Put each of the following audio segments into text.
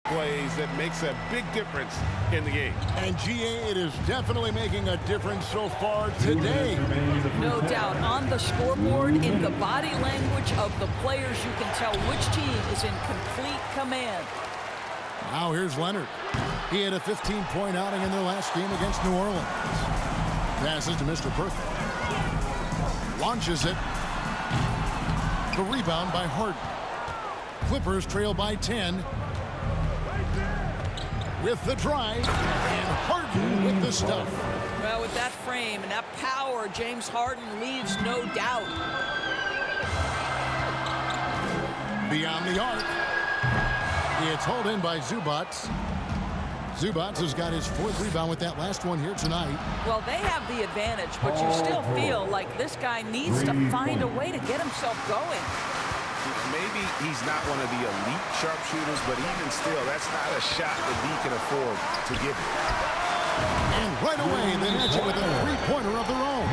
plays that makes a big difference in the game. And GA, it is definitely making a difference so far today. No doubt. On the scoreboard, in the body language of the players, you can tell which team is in complete command. Now here's Leonard. He had a 15-point outing in their last game against New Orleans. Passes to Mr. Perfect. Launches it. The rebound by Harden. Clippers trail by 10. With the drive, and Harden with the stuff. Well, with that frame and that power, James Harden leaves no doubt. Beyond the arc. It's hauled in by Zubac. Zubac has got his 4th rebound with that last one here tonight. Well, they have the advantage, but you still feel like this guy needs to find a way to get himself going. Maybe he's not one of the elite sharpshooters, but even still, that's not a shot that he can afford to give him. And right away, they match it with a 3-pointer of their own.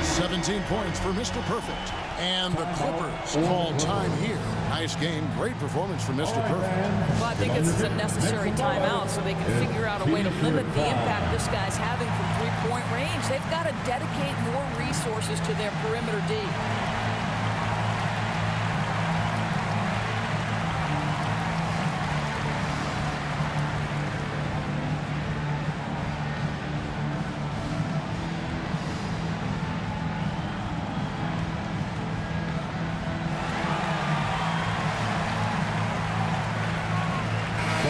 17 points for Mr. Perfect. And the Clippers call time here. Nice game. Great performance from Mr. Perfect. Well, I think this is a necessary timeout so they can figure out a way to limit the impact this guy's having from three-point range. They've got to dedicate more resources to their perimeter D.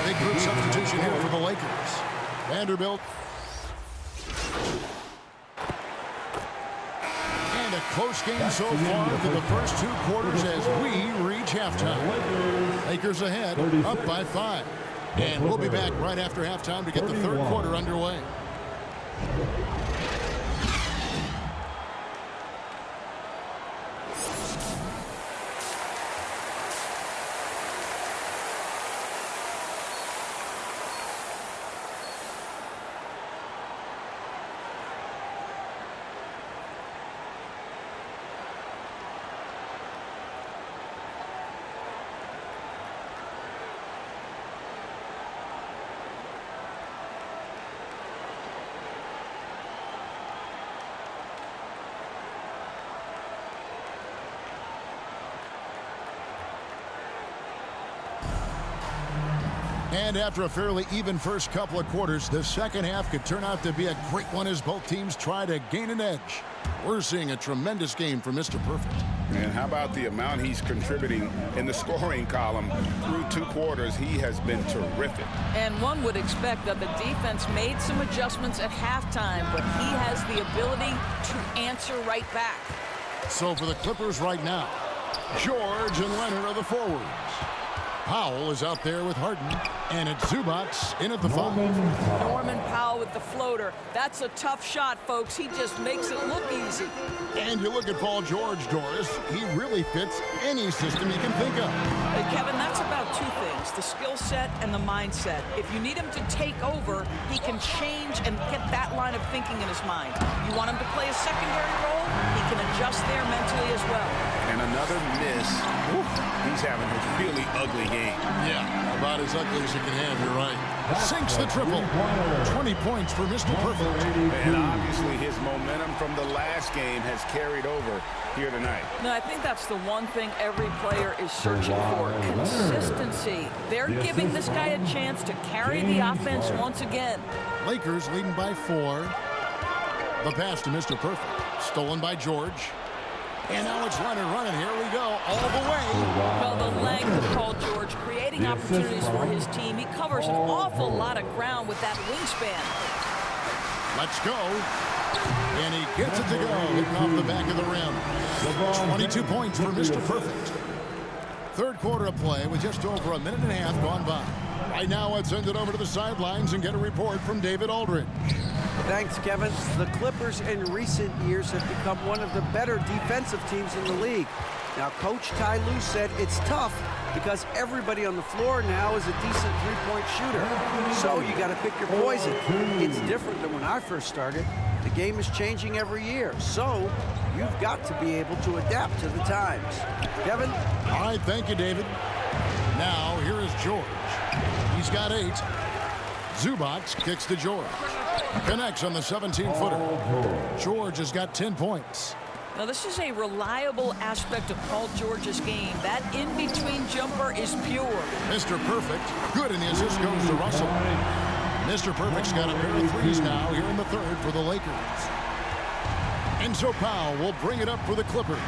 Big group substitution here for the Lakers. Vanderbilt. And a close game so far through the first 2 quarters as we reach halftime. Lakers ahead, up by 5. And we'll be back right after halftime to get the 3rd quarter underway. And after a fairly even first couple of quarters, the second half could turn out to be a great one as both teams try to gain an edge. We're seeing a tremendous game from Mr. Perfect. And how about the amount he's contributing in the scoring column? Through 2 quarters, he has been terrific. And one would expect that the defense made some adjustments at halftime, but he has the ability to answer right back. So for the Clippers right now, George and Leonard are the forwards. Powell is out there with Harden, and it's Zubac in at the 5. Norman Powell with the floater. That's a tough shot, folks. He just makes it look easy. And you look at Paul George, Doris, he really fits any system you can think of. Hey, Kevin, that's about 2 things, the skill set and the mindset. If you need him to take over, he can change and get that line of thinking in his mind. You want him to play a secondary role, he can adjust there mentally as well. And another miss. Oof, he's having a really ugly game. Yeah, about as ugly as you can have, you're right. Sinks the triple. 20 points for Mr. Perfect. And obviously his momentum from the last game has carried over here tonight. No, I think that's the one thing every player is searching for, consistency. They're giving this guy a chance to carry the offense once again. Lakers leading by 4. The pass to Mr. Perfect. Stolen by George. And now it's Leonard running. Here we go, all the way. Well, the length of Paul George creating opportunities for his team. He covers an awful lot of ground with that wingspan. Let's go. And he gets it to go, hitting off the back of the rim. 22 points for Mr. Perfect. 3rd quarter of play with just over a minute and a half gone by. Right now, let's send it over to the sidelines and get a report from David Aldridge. Thanks, Kevin. The Clippers in recent years have become one of the better defensive teams in the league. Now, Coach Ty Lue said it's tough because everybody on the floor now is a decent three-point shooter. So you got to pick your poison. It's different than when I first started. The game is changing every year. So you've got to be able to adapt to the times. Kevin? All right, thank you, David. Now, here is George. He's got 8. Zubac kicks to George. Connects on the 17-footer. George has got 10 points. Now, this is a reliable aspect of Paul George's game. That in-between jumper is pure. Mr. Perfect, good, and the assist goes to Russell. Mr. Perfect's got a pair of threes now here in the third for the Lakers. And so Powell will bring it up for the Clippers.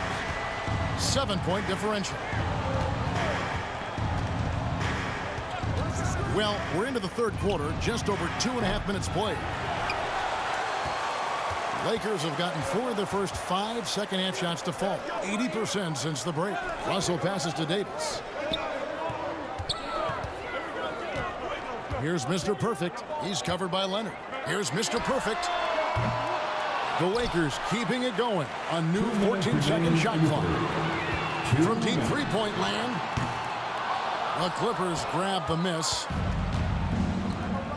7-point differential. Well, we're into the third quarter, just over 2.5 minutes played. Lakers have gotten 4 of their first 5 second-half shots to fall. 80% since the break. Russell passes to Davis. Here's Mr. Perfect. He's covered by Leonard. Here's Mr. Perfect. The Lakers keeping it going. A new 14-second shot clock. From deep three-point land. The Clippers grab the miss.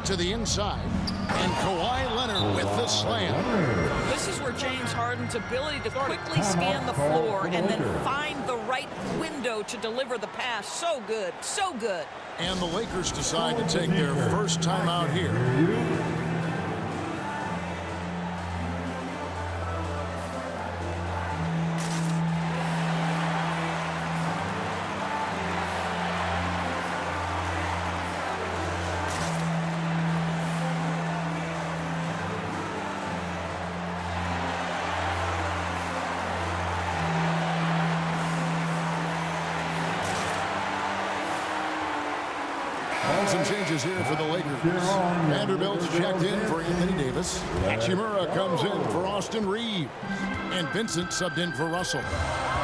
To the inside. And Kawhi Leonard with the slam. This is where James Harden's ability to quickly scan the floor and then find the right window to deliver the pass. So good. So good. And the Lakers decide to take their first timeout here. Some changes here for the Lakers. Vanderbilt's checked in for Anthony Davis. Hachimura comes in for Austin Reeves. And Vincent subbed in for Russell.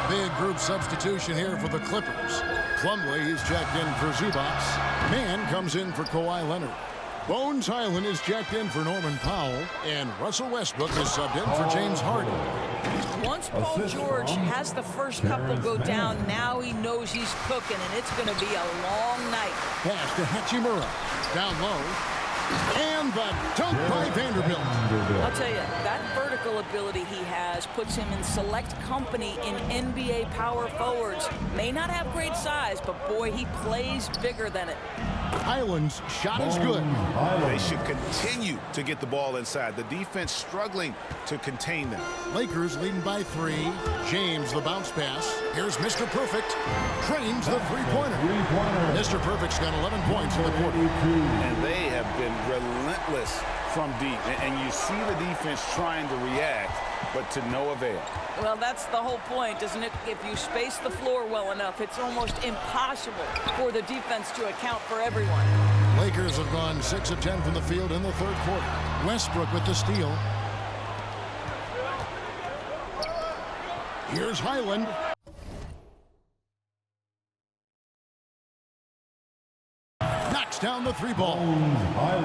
Big group substitution here for the Clippers. Plumlee is checked in for Zubac. Mann comes in for Kawhi Leonard. Bones Highland is checked in for Norman Powell. And Russell Westbrook is subbed in for James Harden. Once Paul George has the first couple go down, now he knows he's cooking, and it's going to be a long night. Pass to Hachimura. Down low. And the dunk by Vanderbilt. I'll tell you, that vertical ability he has puts him in select company in NBA power forwards. May not have great size, but boy, he plays bigger than it. Highland's shot is good. They should continue to get the ball inside. The defense struggling to contain them. Lakers leading by 3. James, the bounce pass. Here's Mr. Perfect. Trains the three-pointer. Mr. Perfect's got 11 points in the quarter. And they have been relentless from deep. And you see the defense trying to react, but to no avail. Well, that's the whole point, isn't it? If you space the floor well enough, it's almost impossible for the defense to account for everyone. Lakers have gone 6 of 10 from the field in the third quarter. Westbrook with the steal. Here's Highland. Knocks down the 3-ball.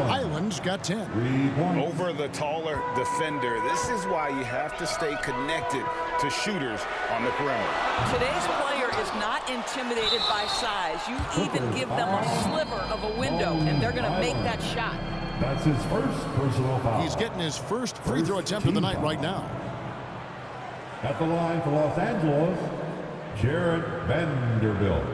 Highland's got 10. Over the taller defender. This is why you have to stay connected to shooters on the perimeter. Today's player is not intimidated by size. You even give them a sliver of a window, and they're going to make that shot. That's his first personal foul. He's getting his first free throw attempt of the night right now. At the line for Los Angeles, Jared Vanderbilt.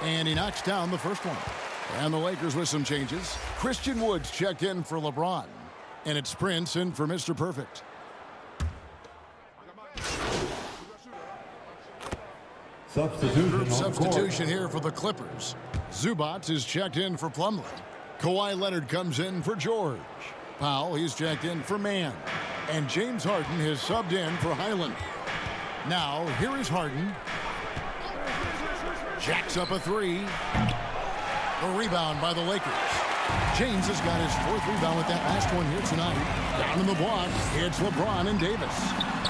And he knocks down the first one. And the Lakers with some changes. Christian Woods checked in for LeBron. And it's Prince in for Mr. Perfect. Substitution here for the Clippers. Zubac is checked in for Plumlee. Kawhi Leonard comes in for George. Powell, he's checked in for Mann. And James Harden has subbed in for Highland. Now, here is Harden. Jacks up a 3. A rebound by the Lakers. James has got his 4th rebound with that last one here tonight. Down in the block, it's LeBron and Davis.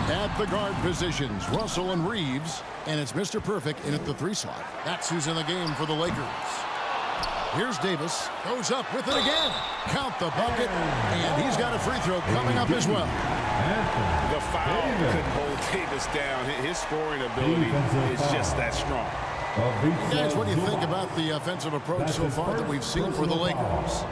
At the guard positions, Russell and Reeves. And it's Mr. Perfect in at the 3 slot. That's who's in the game for the Lakers. Here's Davis. Goes up with it again. Count the bucket. And he's got a free throw coming up as well. The foul could hold Davis down. His scoring ability is just that strong. Guys, what do you think about the offensive approach so far that we've seen for the Lakers?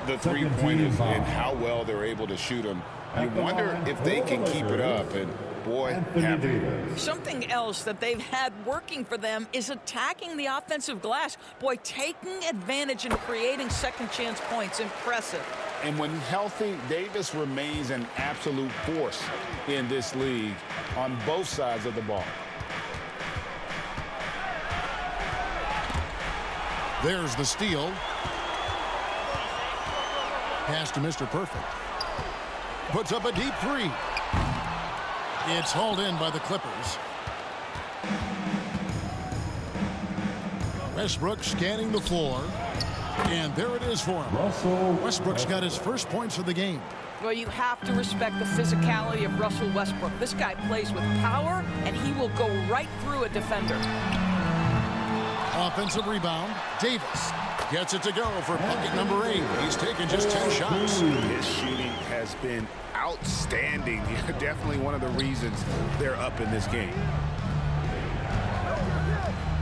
The three-pointers and how well they're able to shoot them. You wonder if they can keep it up, and boy, have they. Something else that they've had working for them is attacking the offensive glass. Boy, taking advantage and creating second chance points. Impressive. And when healthy, Davis remains an absolute force in this league on both sides of the ball. There's the steal. Pass to Mr. Perfect. Puts up a deep three. It's hauled in by the Clippers. Westbrook scanning the floor. And there it is for him. Westbrook's got his first points of the game. Well, you have to respect the physicality of Russell Westbrook. This guy plays with power, and he will go right through a defender. Offensive rebound. Davis gets it to go for bucket number 8. He's taken just 10 shots. His shooting has been outstanding. Definitely one of the reasons they're up in this game.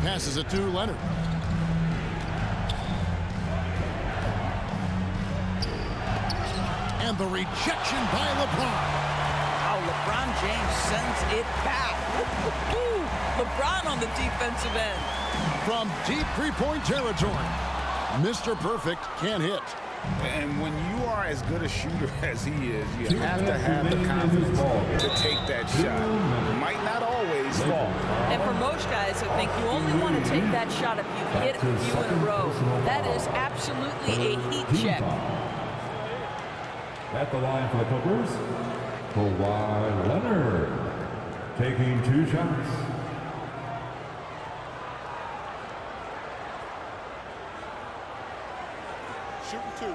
Passes it to Leonard. And the rejection by LeBron. Oh, LeBron James sends it back. LeBron on the defensive end. From deep three-point territory, Mr. Perfect can't hit. And when you are as good a shooter as he is, you have to have the confidence to take that shot. It might not always fall. And for most guys, I think you only want to take that shot if you hit a few in a row. That is absolutely a heat check. At the line for the Clippers, Kawhi Leonard taking 2 shots. Shooting 2.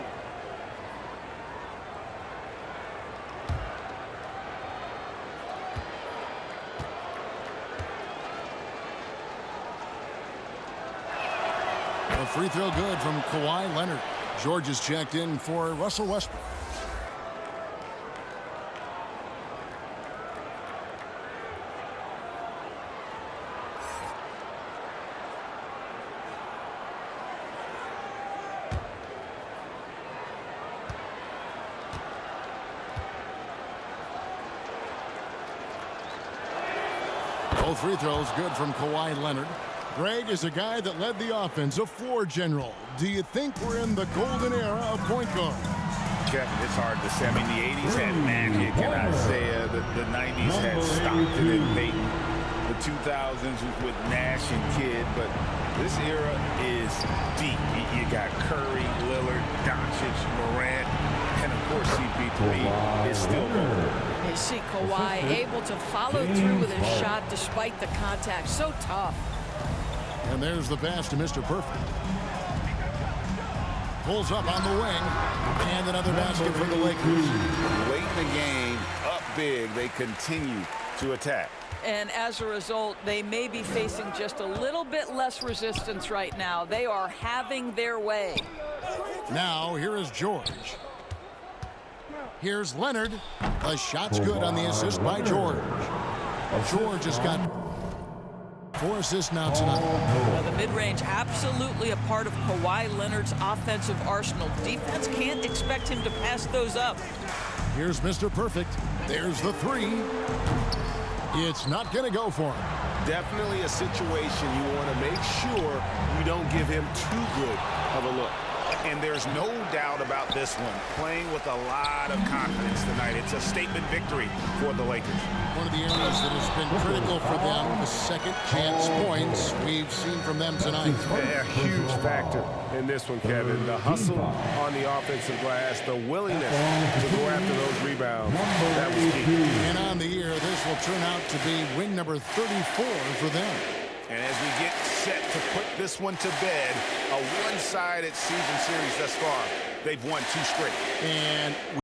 A free throw good from Kawhi Leonard. George is checked in for Russell Westbrook. Both free throws good from Kawhi Leonard. Greg is a guy that led the offense, a floor general. Do you think we're in the golden era of point guard? Kevin, it's hard to say. I mean, the 80s had Magic and Isaiah. The 90s had Stockton and Payton. The 2000s was with Nash and Kidd. But this era is deep. You got Curry, Lillard, Doncic, Morant, and, of course, CP3 is still going. You see Kawhi able to follow through with his shot despite the contact. So tough. And there's the pass to Mr. Perfect. Pulls up on the wing. And another basket for the Lakers. Late in the game, up big, they continue to attack. And as a result, they may be facing just a little bit less resistance right now. They are having their way. Now, here is George. Here's Leonard. The shot's good on the assist by George. George has got 4 assists now tonight. Well, the mid-range absolutely a part of Kawhi Leonard's offensive arsenal. Defense can't expect him to pass those up. Here's Mr. Perfect. There's the 3. It's not going to go for him. Definitely a situation you want to make sure you don't give him too good of a look. And there's no doubt about this one. Playing with a lot of confidence tonight. It's a statement victory for the Lakers. One of the areas that has been critical for them, the second chance points we've seen from them tonight. A huge factor in this one, Kevin. The hustle on the offensive glass, the willingness to go after those rebounds. That was key. And on the year, this will turn out to be win number 34 for them. And as we get set to put this one to bed, a one-sided season series thus far, they've won 2 straight. And